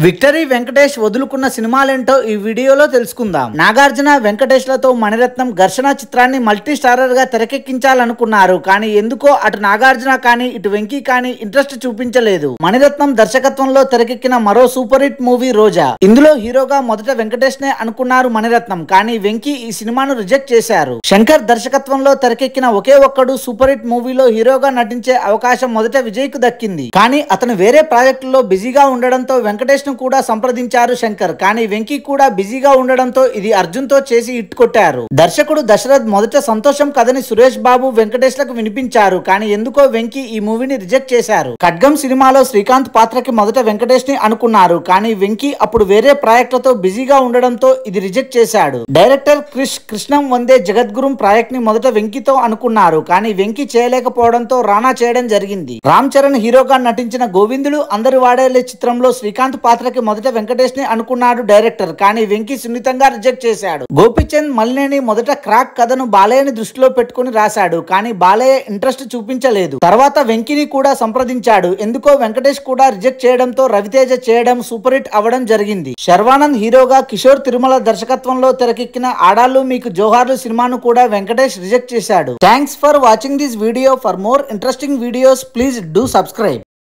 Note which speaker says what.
Speaker 1: Victory Venkatesh వదులుకున్న సినిమాలేంటో ఈ వీడియోలో తెలుసుకుందాం. నాగార్జున వెంకటేష్లతో మణిరత్నం ఘర్షణ చిత్రాన్ని మల్టీ స్టారర్ గా తెరకెక్కించాలనుకున్నారు. కానీ ఎందుకో అటు నాగార్జున కానీ ఇటు వెంకీ కానీ ఇంట్రెస్ట్ చూపించలేదు. మణిరత్నం దర్శకత్వంలో తెరకెక్కిన మరో సూపర్ హిట్ మూవీ రోజా. ఇందులో హీరోగా మొదట వెంకటేష్ నే అనుకున్నారు మణిరత్నం. కానీ వెంకీ ఈ సినిమాను రిజెక్ట్ చేశారు. శంకర్ దర్శకత్వంలో తెరకెక్కిన ఒకే ఒక్కడు సూపర్ హిట్ మూవీలో హీరోగా నటించే అవకాశం మొదట విజయ్ కు దక్కింది. కానీ అతను వేరే ప్రాజెక్టుల్లో బిజీగా ఉండడంతో వెంకటేష్ కూడా సంప్రదించారు శంకర్. కానీ వెంకీ కూడా బిజీగా ఉండడంతో ఇది అర్జున్ తో చేసి హిట్ కొట్టారు. దర్శకుడు దశరథ్ మొదట సంతోషం కథని సురేష్ బాబు వెంకటేష్ లకు వినిపించారు. కానీ ఎందుకో వెంకీ ఈ మూవీని రిజెక్ట్ చేశారు. ఖడ్గం సినిమాలో శ్రీకాంత్ పాత్రకి మొదట వెంకటేష్ ని అనుకున్నారు. కానీ వెంకీ అప్పుడు వేరే ప్రాజెక్టులతో బిజీగా ఉండడంతో ఇది రిజెక్ట్ చేశాడు. డైరెక్టర్ కృష్ణం వందే జగద్గురు ప్రాజెక్ట్ ని మొదట వెంకీతో అనుకున్నారు. కానీ వెంకీ చేయలేకపోవడంతో రానా చేయడం జరిగింది. రామ్ చరణ్ హీరోగా నటించిన గోవిందుడు అందరి వాడేలే చిత్రంలో శ్రీకాంత్ పాత్రకి మొదట వెంకటేష్ ని అనుకున్నాడు డైరెక్టర్. కానీ వెంకీ సున్నితంగా రిజెక్ట్ చేశాడు. గోపిచంద్ మల్లేని మొదట క్రాక్ కథను బాలయ్యని దృష్టిలో పెట్టుకుని రాశాడు. కానీ బాలయ్య ఇంట్రెస్ట్ చూపించలేదు. తర్వాత వెంకీని కూడా సంప్రదించాడు. ఎందుకో వెంకటేష్ కూడా రిజెక్ట్ చేయడంతో రవితేజ చేయడం సూపర్ హిట్ అవడం జరిగింది. శర్వానంద్ హీరోగా కిషోర్ తిరుమల దర్శకత్వంలో తెరకెక్కిన ఆడాళ్ళు మీకు జోహార్లు సినిమాను కూడా వెంకటేష్ రిజెక్ట్ చేశాడు. Thanks for watching this video. For more interesting videos please do subscribe.